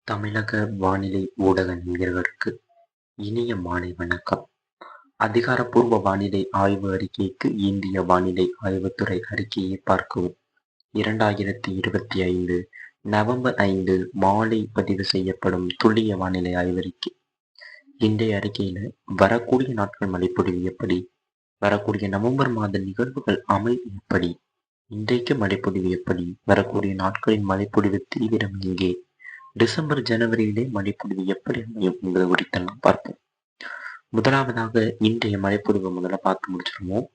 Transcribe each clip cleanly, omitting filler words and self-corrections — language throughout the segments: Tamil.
தமிழக வானிலை ஊடக நேயர்களுக்கு இனிய மாலை வணக்கம். அதிகாரப்பூர்வ வானிலை ஆய்வு அறிக்கைக்கு இந்திய வானிலை ஆய்வுத்துறை அறிக்கையை பார்க்கவும். 2025 நவம்பர் 5 மாலை பதிவு செய்யப்படும் துல்லிய வானிலை ஆய்வறிக்கை. இன்றைய அறிக்கையில வரக்கூடிய நாட்கள் மழைப்பொழிவு எப்படி, வரக்கூடிய நவம்பர் மாத நிகழ்வுகள் அமைவு எப்படி, இன்றைக்கு மழைப்பொழிவு எப்படி, வரக்கூடிய நாட்களின் மழைப்பொழிவு தீவிரம் எங்கே, டிசம்பர் ஜனவரியிலே மழைப்பொழிவு எப்படி அமையும் என்பது குறித்து நாம் பார்ப்போம். முதலாவதாக இன்றைய மழைப்பொழிவு முதல்ல பார்த்து முடிச்சிருவோம்.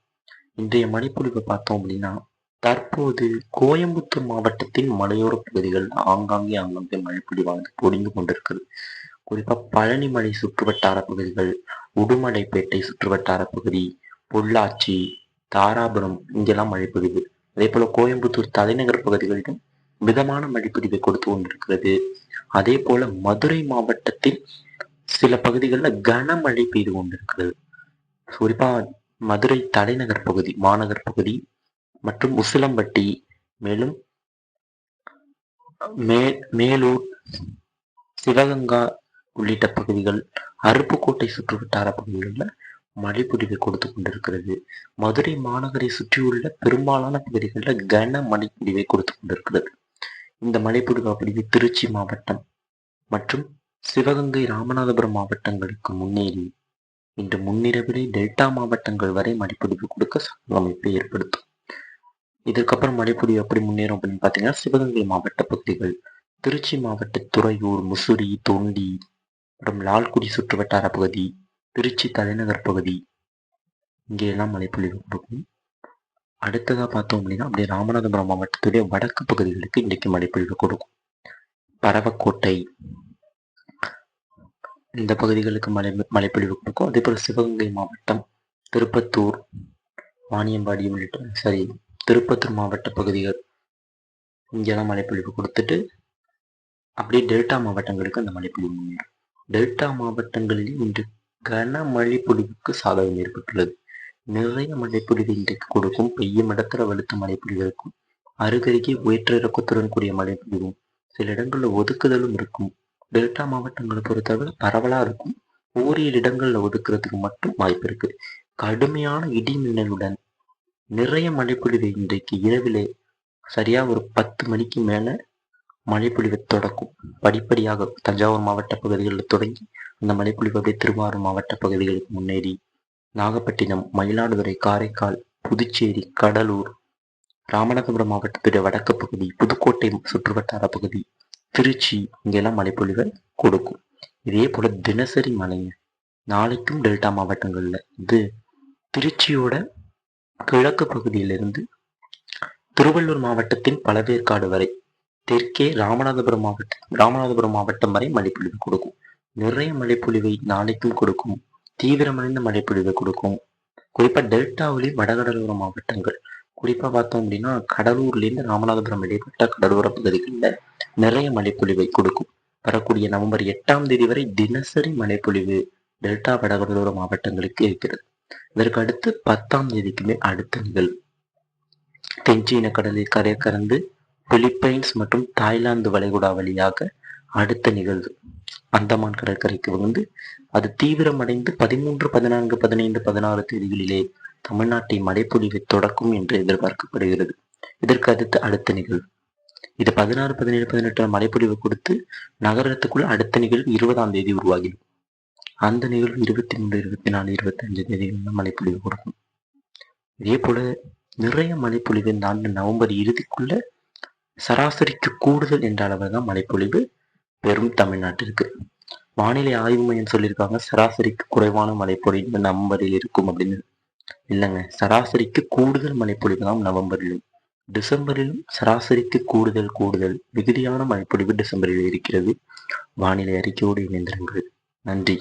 இன்றைய மழைப்பொழிவு பார்த்தோம் அப்படின்னா, தற்போது கோயம்புத்தூர் மாவட்டத்தின் மலையோர பகுதிகள் ஆங்காங்கே மழைப்பொழிவானது பொழிந்து கொண்டிருக்கிறது. குறிப்பா பழனிமலை சுற்றுவட்டார பகுதிகள், உடுமலைப்பேட்டை சுற்றுவட்டார பகுதி, பொள்ளாச்சி, தாராபுரம் இங்கெல்லாம் மழைப்பொழிவு. அதே போல கோயம்புத்தூர் தலைநகர் பகுதிகளிலும் மிதமான மழைப்பொழிவை கொடுத்து கொண்டிருக்கிறது. அதே போல மதுரை மாவட்டத்தில் சில பகுதிகளில் கனமழை பெய்து கொண்டிருக்கிறது. குறிப்பா மதுரை தலைநகர் பகுதி, மாநகர் பகுதி மற்றும் உசிலம்பட்டி, மேலும் மேலூர், சிவகங்கா உள்ளிட்ட பகுதிகள், அருப்புக்கோட்டை சுற்றுவட்டார பகுதிகளில் மழைப்பொழிவை கொடுத்து கொண்டிருக்கிறது. மதுரை மாநகரை சுற்றியுள்ள பெரும்பாலான பகுதிகளில் கன மழைப்பொழிவை கொடுத்து கொண்டிருக்கிறது. இந்த மழைப்பொழிவு அப்படியே திருச்சி மாவட்டம் மற்றும் சிவகங்கை, ராமநாதபுரம் மாவட்டங்களுக்கு முன்னேறி இன்று முன்னிரவிலே டெல்டா மாவட்டங்கள் வரை மழைப்பொழிவு கொடுக்க அமைப்பை ஏற்படுத்தும். இதுக்கப்புறம் மழைப்பொழிவு எப்படி முன்னேறும் அப்படின்னு பார்த்தீங்கன்னா, சிவகங்கை மாவட்ட பகுதிகள், திருச்சி மாவட்ட துறையூர், முசிறி, தொண்டி மற்றும் லால்குடி சுற்றுவட்டார பகுதி, திருச்சி தலைநகர் பகுதி இங்கெல்லாம் மழைப்பொழிவு கொடுக்கும். அடுத்ததாக பார்த்தோம் அப்படின்னா, அப்படியே ராமநாதபுரம் மாவட்டத்துடைய வடக்கு பகுதிகளுக்கு இன்றைக்கு மழைப்பொழிவு கொடுக்கும். பரவக்கோட்டை இந்த பகுதிகளுக்கு மழைப்பொழிவு கொடுக்கும். அதே போல சிவகங்கை மாவட்டம், திருப்பத்தூர், வாணியம்பாடி உள்ளிட்ட திருப்பத்தூர் மாவட்ட பகுதிகள் இங்கெல்லாம் மழைப்பொழிவு கொடுத்துட்டு அப்படியே டெல்டா மாவட்டங்களுக்கு அந்த மழைப்பொழிவு முன்னேறும். டெல்டா மாவட்டங்களில் இன்று கனமழை பொழிவுக்கு சாதகம் ஏற்பட்டுள்ளது. நிறைய மழைப்பொழிவு இன்றைக்கு கொடுக்கும். பெய்யும் இடத்துல வலுத்த மழைப்பொழிவு இருக்கும். அருகருகே உயற்ற இறக்கத்துடன் கூடிய மழைப்பொழிவும், சில இடங்கள்ல ஒதுக்குதலும் இருக்கும். டெல்டா மாவட்டங்களை பொறுத்தவரை பரவலா இருக்கும். ஓரிரு இடங்கள்ல ஒதுக்குறதுக்கு மட்டும் வாய்ப்பு இருக்கு. கடுமையான இடி மின்னலுடன் நிறைய மழைப்பொழிவு இன்றைக்கு இரவிலே சரியா ஒரு 10 மணிக்கு மேல மழைப்பொழிவை தொடக்கும். படிப்படியாக தஞ்சாவூர் மாவட்ட பகுதிகளில் தொடங்கி அந்த மழைப்பொழிவு அப்படியே திருவாரூர் மாவட்ட பகுதிகளுக்கு முன்னேறி நாகப்பட்டினம், மயிலாடுதுறை, காரைக்கால், புதுச்சேரி, கடலூர், ராமநாதபுரம் மாவட்டத்துடைய வடக்கு பகுதி, புதுக்கோட்டை சுற்றுவட்டார பகுதி, திருச்சி இங்கெல்லாம் மழைப்பொழிவை கொடுக்கும். இதே போல தினசரி மழைங்க நாளைக்கும் டெல்டா மாவட்டங்கள்ல இது திருச்சியோட கிழக்கு பகுதியிலிருந்து திருவள்ளூர் மாவட்டத்தின் பழவேற்காடு வரை, தெற்கே ராமநாதபுரம் மாவட்டம் வரை மழைப்பொழிவு கொடுக்கும். நிறைய மழைப்பொழிவை நாளைக்கும் கொடுக்கும். தீவிரமடைந்த மழைப்பொழிவை கொடுக்கும். குறிப்பா டெல்டாவிலேயும் வடகடலோர மாவட்டங்கள், குறிப்பா பார்த்தோம் அப்படின்னா கடலூர்லேருந்து ராமநாதபுரம் இடைப்பட்ட கடலோர பகுதிகளில் நிறைய மழைப்பொழிவை கொடுக்கும். வரக்கூடிய நவம்பர் 8ஆம் தேதி வரை தினசரி மழைப்பொழிவு டெல்டா வடகடலோர மாவட்டங்களுக்கு இருக்கிறது. இதற்கு அடுத்து 10ஆம் தேதிக்குமே அடுத்த நிகழ்வு தென்சீன கடலில் கரை கடந்து பிலிப்பைன்ஸ் மற்றும் தாய்லாந்து வளைகுடா வழியாக அடுத்த நிகழ்வு அந்தமான் கடற்கரைக்கு வந்து அது தீவிரமடைந்து 13, 14, 15, 16 தேதிகளிலே தமிழ்நாட்டை மழைப்பொழிவை தொடக்கும் என்று எதிர்பார்க்கப்படுகிறது. இதற்கு அடுத்த நிகழ்வு இது 16, 17, 18 மழைப்பொழிவு கொடுத்து நகரத்துக்குள்ள அடுத்த நிகழ்வு 20ஆம் தேதி உருவாகிடும். அந்த நிகழ்வு 23, 24, 25 தேதிகளில் மழைப்பொழிவு கொடுக்கும். இதே போல நிறைய மழைப்பொழிவு இந்த ஆண்டு நவம்பர் இறுதிக்குள்ள சராசரிக்கு கூடுதல் என்ற அளவில் தான் மழைப்பொழிவு பெரும் தமிழ்நாட்டிற்கு. வானிலை ஆய்வு மையம் சொல்லியிருக்காங்க சராசரிக்கு குறைவான மழைப்பொழிவு நவம்பரில் இருக்கும் அப்படின்னு. இல்லைங்க, சராசரிக்கு கூடுதல் மழைப்பொழிவு தான் நவம்பரிலும். டிசம்பரிலும் சராசரிக்கு கூடுதல் மிகுதியான மழைப்பொழிவு டிசம்பரில் இருக்கிறது. வானிலை அறிக்கையோடு இணைந்திருங்கள். நன்றி.